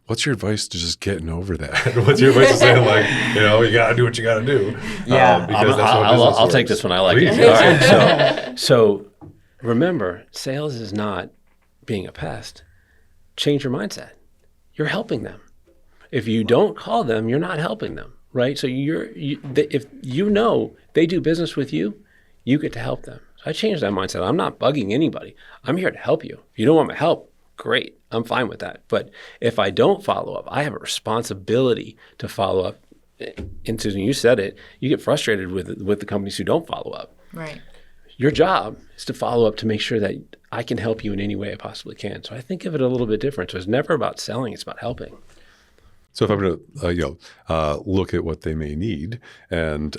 What's your advice to just getting over that? What's your advice to saying, like, you got to do what you got to do? Yeah. Because I'll take this one. I like it. All right. So remember, sales is not being a pest. Change your mindset. You're helping them. If you don't call them, you're not helping them. Right? So if they do business with you, you get to help them. So I changed that mindset. I'm not bugging anybody. I'm here to help you. If you don't want my help, great. I'm fine with that. But if I don't follow up, I have a responsibility to follow up. And Susan, you said it. You get frustrated with the companies who don't follow up. Right. Your job is to follow up to make sure that I can help you in any way I possibly can. So I think of it a little bit different. So it's never about selling. It's about helping. So if I'm going to look at what they may need and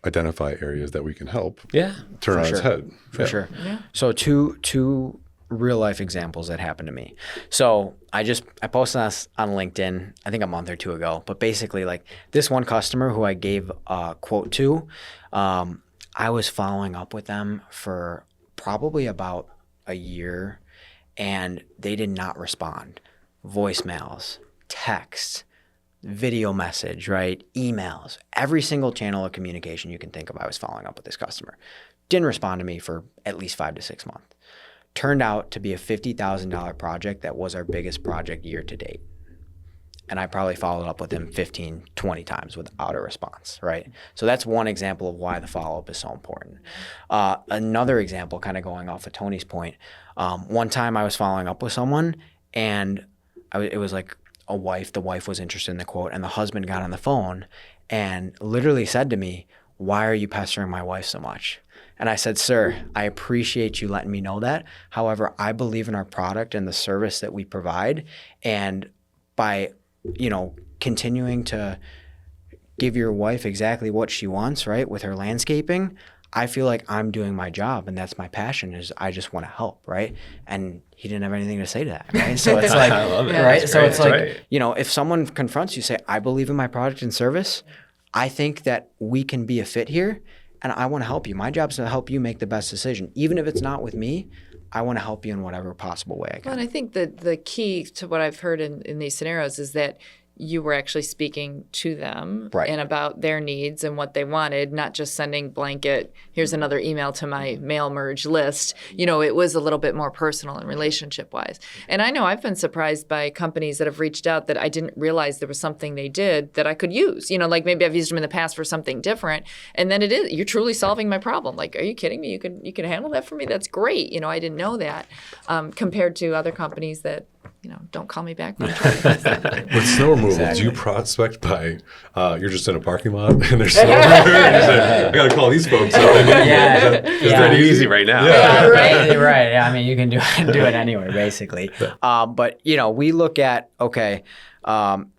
identify areas that we can help, turn on its head. For sure. Yeah. So two real life examples that happened to me. So I posted this on LinkedIn, I think a month or two ago, but basically like this one customer who I gave a quote to, I was following up with them for probably about a year and they did not respond. Voicemails, text, video message, right? Emails, every single channel of communication you can think of. I was following up with this customer. Didn't respond to me for at least 5 to 6 months. Turned out to be a $50,000 project that was our biggest project year to date. And I probably followed up with him 15, 20 times without a response, right? So that's one example of why the follow-up is so important. Another example, kind of going off of Tony's point, one time I was following up with someone and it was like, the wife was interested in the quote, and the husband got on the phone and literally said to me, "Why are you pestering my wife so much?" And I said, "Sir, I appreciate you letting me know that. However, I believe in our product and the service that we provide. And by, continuing to give your wife exactly what she wants, right, with her landscaping, I feel like I'm doing my job, and that's my passion, is I just want to help, right? And he didn't have anything to say to that, right? So it's like, I love it. right? That's So great. it's like, Right. you know, if someone confronts you, say, I believe in my product and service, I think that we can be a fit here, and I want to help you. My job is to help you make the best decision. Even if it's not with me, I want to help you in whatever possible way I can. Well, and I think that the key to what I've heard in these scenarios is that you were actually speaking to them Right. and about their needs and what they wanted, not just sending blanket, here's another email to my mail merge list. You know, it was a little bit more personal and relationship wise. And I know I've been surprised by companies that have reached out that I didn't realize there was something they did that I could use. You know, like maybe I've used them in the past for something different. And then you're truly solving my problem. Like, are you kidding me? You can handle that for me? That's great. You know, I didn't know that, compared to other companies that, you know, don't call me back. With snow removal, do you prospect by, you're just in a parking lot and there's snow everywhere? You say, I got to call these folks up. It's pretty easy right now. Yeah, right. Right. Yeah, I mean, you can do it anywhere, basically. But, you know, we look at, okay,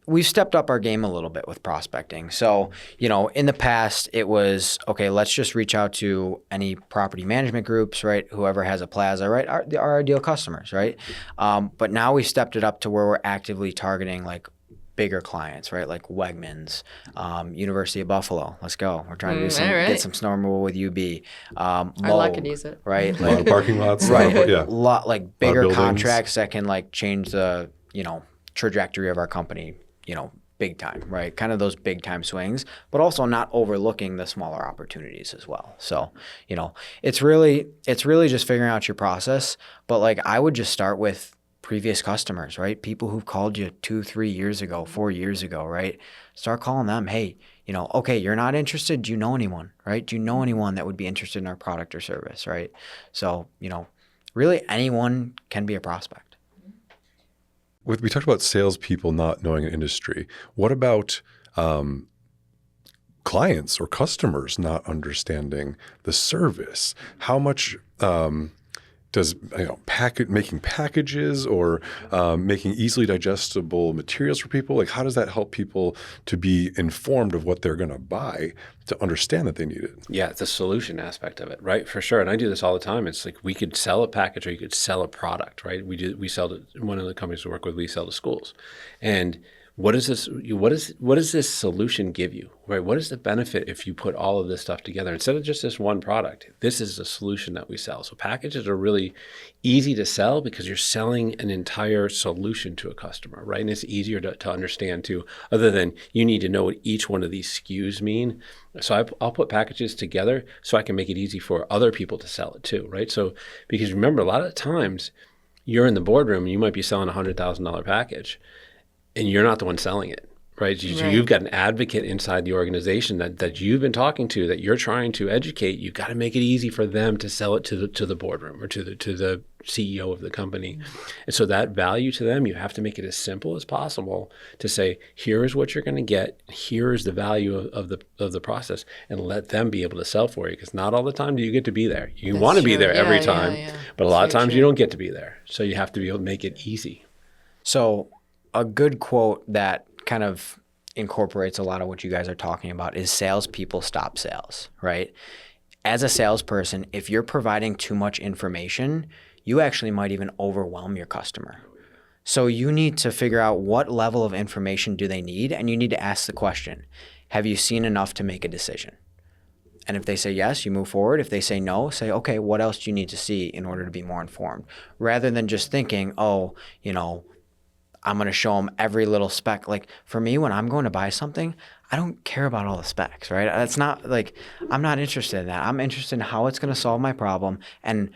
we've stepped up our game a little bit with prospecting. So, you know, in the past, it was, okay, let's just reach out to any property management groups, right? Whoever has a plaza, right? Our ideal customers, right? But now we stepped it up to where we're actively targeting like bigger clients, right? Like Wegmans, University of Buffalo. Let's go. We're trying to do get some snow removal with UB. Our luck could use it. Right? A lot of parking lots. Right. Yeah. Lot like bigger buildings. contracts that can like change the, you know, trajectory of our company, you know, big time, right? Kind of those big time swings, but also not overlooking the smaller opportunities as well. So, you know, it's really just figuring out your process. But like, I would just start with previous customers, right? People who've called you 2, 3 years ago, 4 years ago, right? Start calling them. Hey, you know, okay, you're not interested. Do you know anyone, right? Do you know anyone that would be interested in our product or service, right? So, you know, really anyone can be a prospect. We talked about salespeople not knowing an industry. What about clients or customers not understanding the service? How much does making packages or making easily digestible materials for people, like how does that help people to be informed of what they're going to buy to understand that they need it? Yeah, it's a solution aspect of it, right? For sure. And I do this all the time. It's like we could sell a package or you could sell a product, right? We sell to one of the companies we work with, we sell to schools. And what does this solution give you, right? What is the benefit if you put all of this stuff together instead of just this one product? This is a solution that we sell. So packages are really easy to sell because you're selling an entire solution to a customer, right? And it's easier to understand too, other than you need to know what each one of these SKUs mean. So I'll put packages together so I can make it easy for other people to sell it too, right? So because remember, a lot of times you're in the boardroom and you might be selling a $100,000 package, and you're not the one selling it, right? So you've got an advocate inside the organization that you've been talking to, that you're trying to educate. You've got to make it easy for them to sell it to the boardroom or to the CEO of the company. And so that value to them, you have to make it as simple as possible to say, here is what you're going to get. Here is the value of the process, and let them be able to sell for you. Because not all the time do you get to be there. You want to be there every time, but a lot of times you don't get to be there. So you have to be able to make it easy. So a good quote that kind of incorporates a lot of what you guys are talking about is salespeople stop sales, right? As a salesperson, if you're providing too much information, you actually might even overwhelm your customer. So you need to figure out what level of information do they need, and you need to ask the question, have you seen enough to make a decision? And if they say yes, you move forward. If they say no, say, okay, what else do you need to see in order to be more informed? Rather than just thinking, oh, you know, I'm going to show them every little spec. Like for me, when I'm going to buy something, I don't care about all the specs, right? That's not like, I'm not interested in that. I'm interested in how it's going to solve my problem. And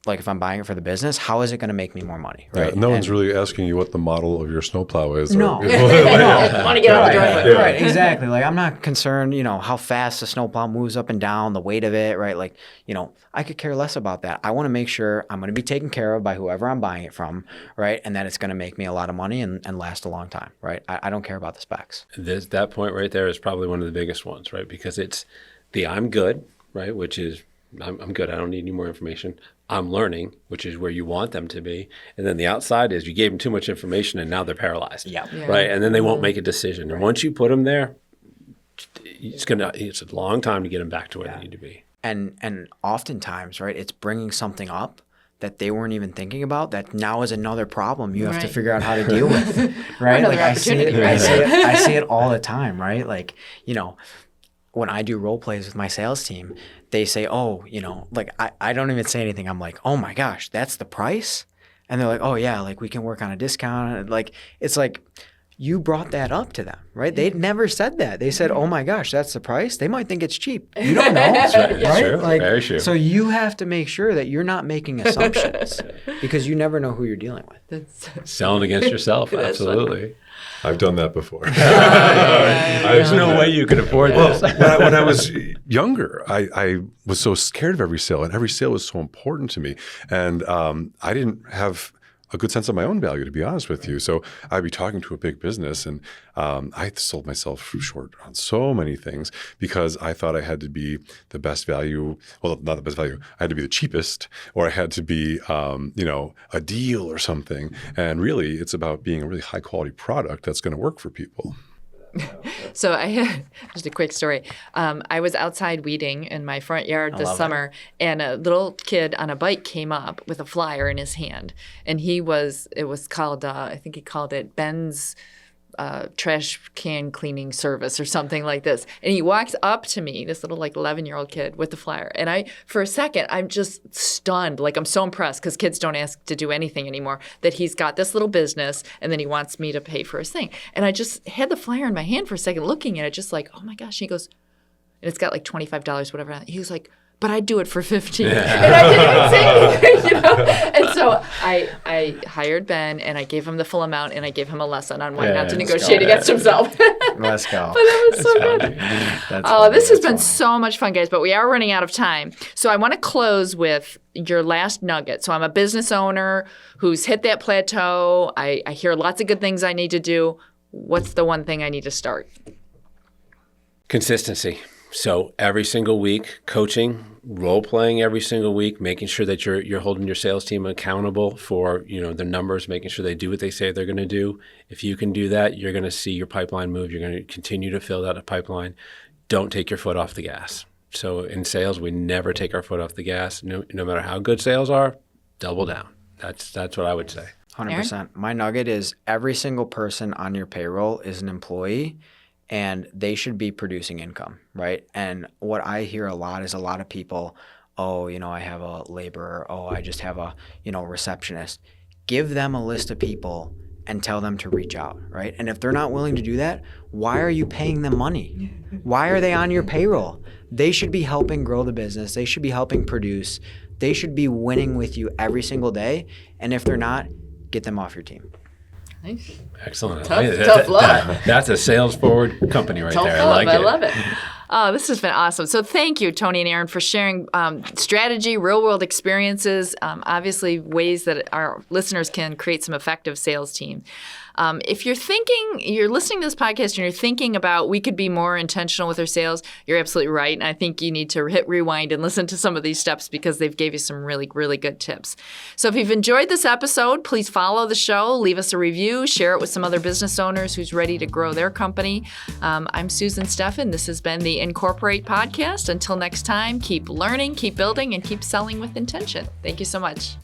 like if I'm buying it for the business, how is it going to make me more money, right? Yeah, no one's really asking you what the model of your snowplow is. No. Or, Want to get out the driveway. Right, exactly. Like I'm not concerned, you know, how fast the snowplow moves up and down, the weight of it, right? Like, you know, I could care less about that. I want to make sure I'm going to be taken care of by whoever I'm buying it from, right? And that it's going to make me a lot of money and last a long time, right? I don't care about the specs. That point right there is probably one of the biggest ones, right? Because it's the I'm good, right? Which is I'm good. I don't need any more information. I'm learning, which is where you want them to be. And then the outside is you gave them too much information and now they're paralyzed. Yeah. Right. And then they won't make a decision. And once you put them there, it's a long time to get them back to where they need to be. And oftentimes, right, it's bringing something up that they weren't even thinking about that now is another problem you have to figure out how to deal with, right? Another Like I see it, opportunity, right? I see it all the time, right? Like, you know, when I do role plays with my sales team, they say, oh, you know, like I don't even say anything. I'm like, oh my gosh, that's the price? And they're like, oh yeah, like we can work on a discount. Like, it's like, you brought that up to them, right? They'd never said that. They said, oh my gosh, that's the price. They might think it's cheap. You don't know, right? True. Like, Very true. so you have to make sure that you're not making assumptions because you never know who you're dealing with. Selling against yourself. Absolutely. I've done that before. There's no way you could afford this. When I was younger, I was so scared of every sale, and every sale was so important to me. And I didn't have a good sense of my own value, to be honest with you. So I'd be talking to a big business, and I sold myself short on so many things because I thought I had to be the best value. Well, not the best value. I had to be the cheapest, or I had to be, a deal or something. And really, it's about being a really high quality product that's going to work for people. So I had just a quick story. I was outside weeding in my front yard this summer, and a little kid on a bike came up with a flyer in his hand, and it was called, I think he called it Ben's trash can cleaning service or something like this. And he walks up to me, this little like 11-year-old kid with the flyer. And for a second, I'm just stunned. Like I'm so impressed because kids don't ask to do anything anymore, that he's got this little business and then he wants me to pay for his thing. And I just had the flyer in my hand for a second looking at it, just like, oh my gosh. He goes, and it's got like $25, whatever. He was like, but I'd do it for $15. And I didn't even say anything, you know? And so I hired Ben, and I gave him the full amount, and I gave him a lesson on why not to negotiate against himself. Let's go. But that was so good. This has been so much fun, guys, but we are running out of time. So I want to close with your last nugget. So I'm a business owner who's hit that plateau. I hear lots of good things I need to do. What's the one thing I need to start? Consistency. So every single week, coaching, role playing every single week, making sure that you're holding your sales team accountable for the numbers, making sure they do what they say they're going to do. If you can do that, you're going to see your pipeline move. You're going to continue to fill that pipeline. Don't take your foot off the gas. So in sales, we never take our foot off the gas. No matter how good sales are, double down. That's what I would say. 100%. Aaron? My nugget is every single person on your payroll is an employee, and they should be producing income, right? And what I hear a lot is a lot of people, I have a laborer, I just have a, receptionist. Give them a list of people and tell them to reach out, right? And if they're not willing to do that, why are you paying them money? Why are they on your payroll? They should be helping grow the business. They should be helping produce. They should be winning with you every single day. And if they're not, get them off your team. Nice. Excellent. Tough love. That's a sales forward company right there. I love it. Oh, this has been awesome. So thank you, Tony and Aaron, for sharing strategy, real world experiences, obviously ways that our listeners can create some effective sales team. If you're listening to this podcast and you're thinking about we could be more intentional with our sales, you're absolutely right. And I think you need to hit rewind and listen to some of these steps because they've gave you some really, really good tips. So if you've enjoyed this episode, please follow the show, leave us a review, share it with some other business owners who's ready to grow their company. I'm Susan Steffen. This has been the Incorporate podcast. Until next time, keep learning, keep building, and keep selling with intention. Thank you so much.